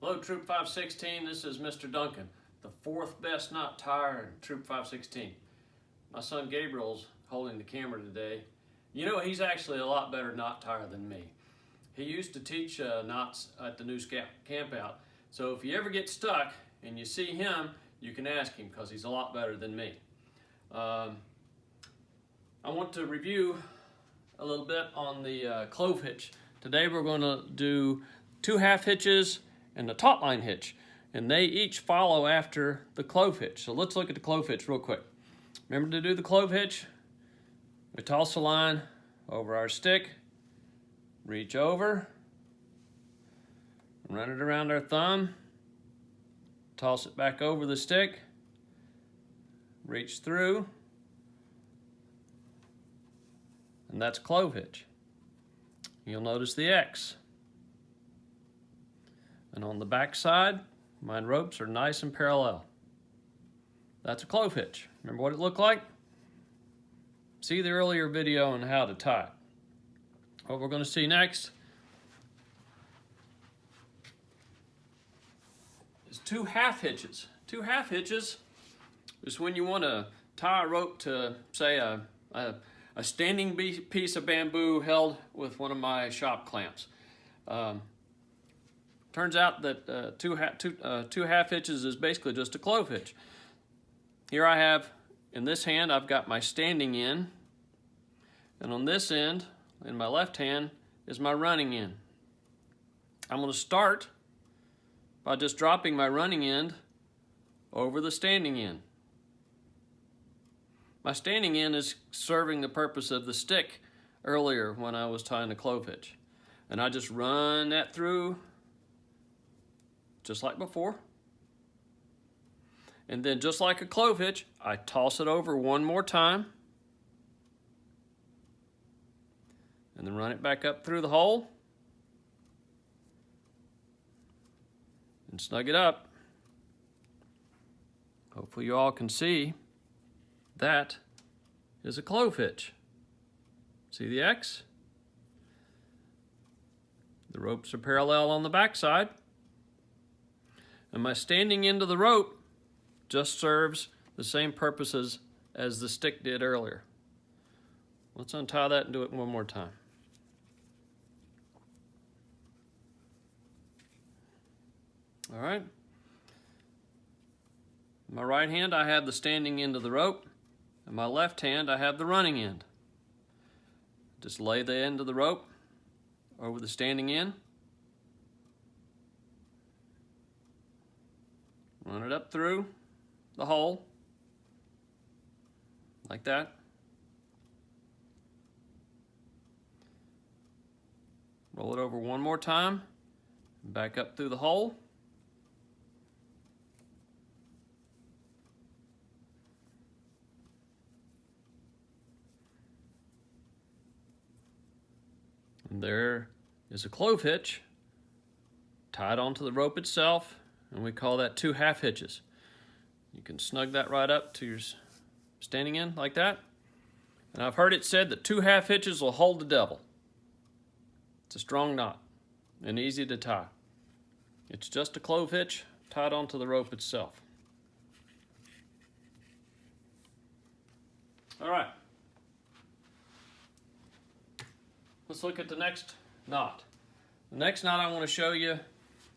Hello Troop 516, this is Mr. Duncan, the fourth best knot tire in Troop 516. My son Gabriel's holding the camera today. You know, he's actually a lot better knot tire than me. He used to teach knots at the new camp out, so if you ever get stuck and you see him, you can ask him because he's a lot better than me. I want to review a little bit on the Clove Hitch. Today we're going to do 2 half hitches and the Taut-Line hitch, and they each follow after the Clove Hitch. So let's look at the Clove Hitch real quick. Remember to do the Clove Hitch? We toss the line over our stick, reach over, run it around our thumb, toss it back over the stick, reach through, and that's Clove Hitch. You'll notice the X. And on the back side, my ropes are nice and parallel. That's a Clove Hitch. Remember what it looked like? See the earlier video on how to tie it. What we're going to see next is 2 half hitches. 2 half hitches is when you want to tie a rope to, say, a standing piece of bamboo held with one of my shop clamps. Turns out that two half hitches is basically just a Clove Hitch. Here I have, in this hand, I've got my standing end, and on this end, in my left hand, is my running end. I'm going to start by just dropping my running end over the standing end. My standing end is serving the purpose of the stick earlier when I was tying the Clove Hitch. And I just run that through just like before. And then just like a Clove Hitch, I toss it over one more time. And then run it back up through the hole. And snug it up. Hopefully you all can see that is a Clove Hitch. See the X? The ropes are parallel on the back side. And my standing end of the rope just serves the same purposes as the stick did earlier. Let's untie that and do it one more time. All right. In my right hand, I have the standing end of the rope. In my left hand, I have the running end. Just lay the end of the rope over the standing end. Run it up through the hole, like that. Roll it over one more time, back up through the hole. And there is a Clove Hitch tied onto the rope itself, and we call that 2 half hitches. You can snug that right up to your standing end like that. And I've heard it said that 2 half hitches will hold the devil. It's a strong knot and easy to tie. It's just a Clove Hitch tied onto the rope itself. All right. Let's look at the next knot. The next knot I want to show you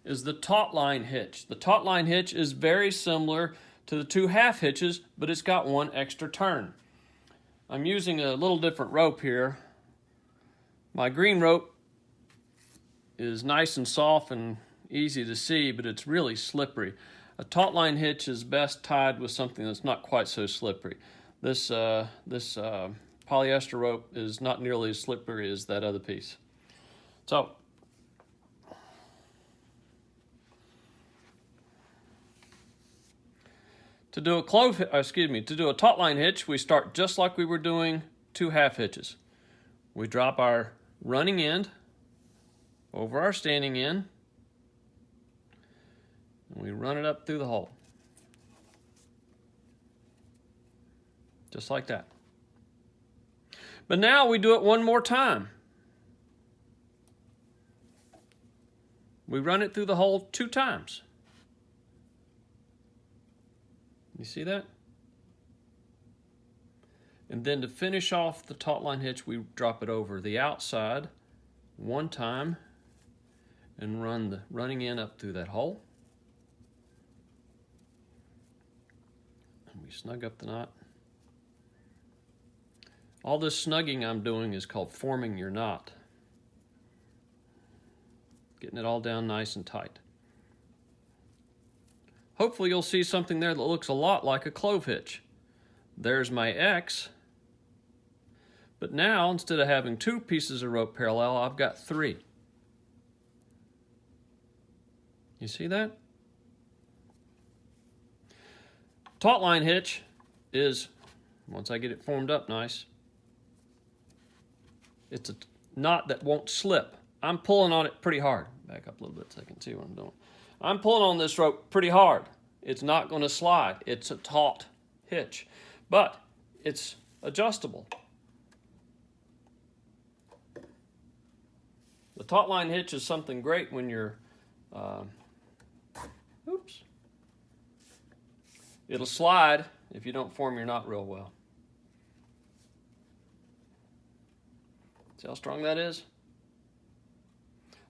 is the Taut-Line hitch. The Taut-Line hitch is very similar to the 2 half hitches, but it's got one extra turn. I'm using a little different rope here. My green rope is nice and soft and easy to see, but it's really slippery. A Taut-Line hitch is best tied with something that's not quite so slippery. This polyester rope is not nearly as slippery as that other piece. So, to do a Taut-Line hitch, we start just like we were doing 2 half hitches. We drop our running end over our standing end, and we run it up through the hole. Just like that. But now we do it one more time. We run it through the hole 2 times. You see that? And then to finish off the Taut-Line hitch, we drop it over the outside 1 time and run the running end up through that hole. And we snug up the knot. All this snugging I'm doing is called forming your knot. Getting it all down nice and tight. Hopefully you'll see something there that looks a lot like a clove hitch. There's my X. But now, instead of having 2 pieces of rope parallel, I've got 3. You see that? Taut-Line hitch is, once I get it formed up nice, it's a knot that won't slip. I'm pulling on it pretty hard. Back up a little bit so I can see what I'm doing. I'm pulling on this rope pretty hard. It's not going to slide. It's a taut hitch, but it's adjustable. The Taut-Line hitch is something great when you're, it'll slide if you don't form your knot real well. See how strong that is?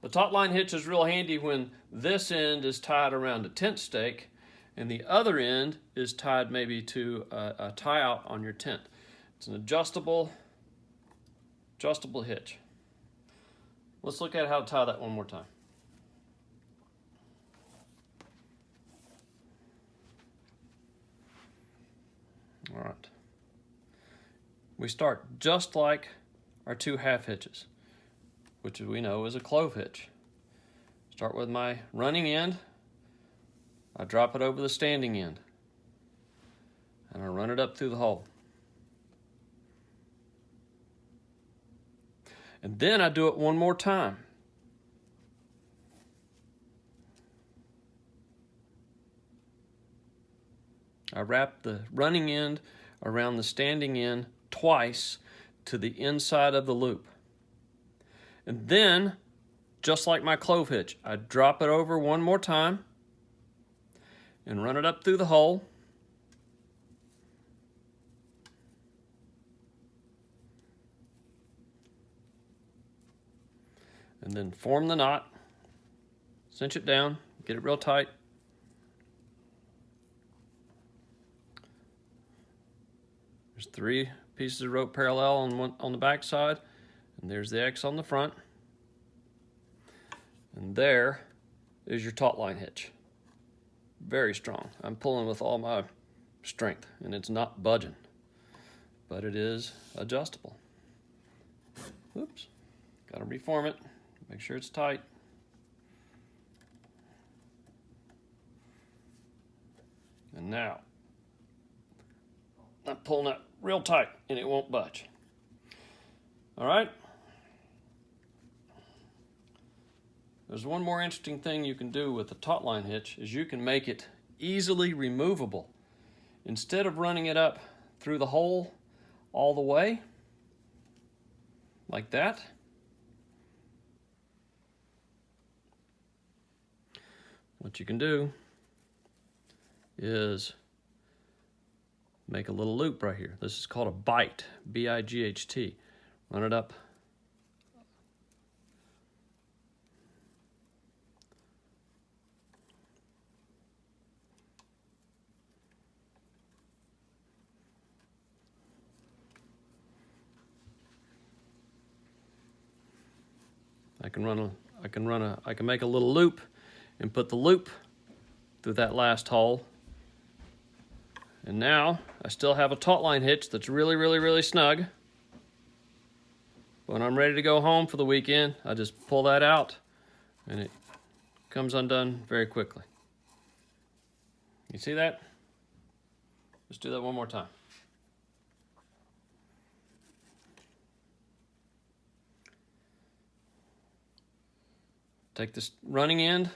The Taut-Line hitch is real handy when this end is tied around a tent stake and the other end is tied maybe to a tie-out on your tent. It's an adjustable hitch. Let's look at how to tie that one more time. All right. We start just like our 2 half hitches, which we know is a clove hitch. Start with my running end. I drop it over the standing end. And I run it up through the hole. And then I do it one more time. I wrap the running end around the standing end twice to the inside of the loop. And then, just like my clove hitch, I drop it over one more time and run it up through the hole. And then form the knot, cinch it down, get it real tight. There's 3 pieces of rope parallel on the back side, and there's the X on the front. And there is your Taut-Line hitch. Very strong. I'm pulling with all my strength, and it's not budging, but it is adjustable. Oops, got to reform it. Make sure it's tight. And now, I'm pulling that real tight and it won't budge. All right? There's one more interesting thing you can do with the Taut-Line hitch is you can make it easily removable. Instead of running it up through the hole all the way, like that, what you can do is make a little loop right here. This is called a bight, B-I-G-H-T. Run it up. I can make a little loop and put the loop through that last hole. And now I still have a Taut-Line hitch that's really snug. When I'm ready to go home for the weekend, I just pull that out and it comes undone very quickly. You see that? Let's do that one more time. Take this running end,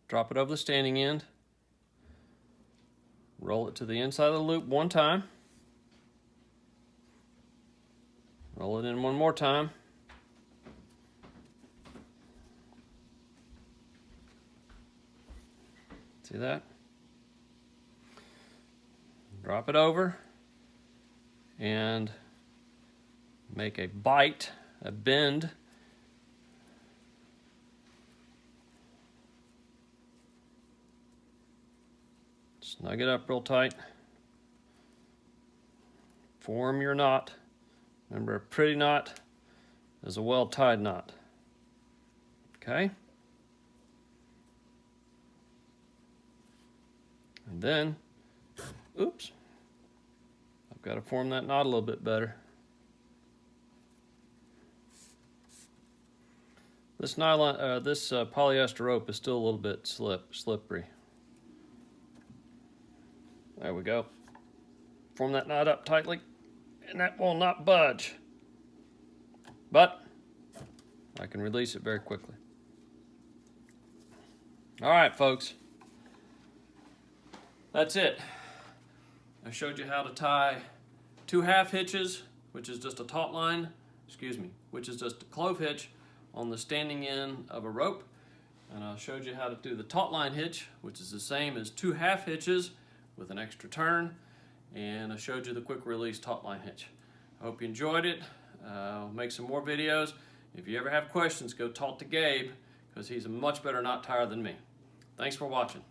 drop it over the standing end, roll it to the inside of the loop one time, roll it in one more time, See that? Drop it over and make a bite, a bend. Snug it up real tight. Form your knot. Remember, a pretty knot is a well-tied knot. Okay? And then, oops, I've got to form that knot a little bit better. This nylon, polyester rope is still a little bit slippery. There we go. Form that knot up tightly, and that will not budge. But I can release it very quickly. All right, folks. That's it. I showed you how to tie 2 half hitches, which is just a Taut-Line, which is just a Clove Hitch on the standing end of a rope. And I showed you how to do the Taut-Line hitch, which is the same as 2 half hitches with an extra turn. And I showed you the quick release Taut-Line hitch. I hope you enjoyed it. I'll make some more videos. If you ever have questions, go talk to Gabe, because he's a much better knot tire than me. Thanks for watching.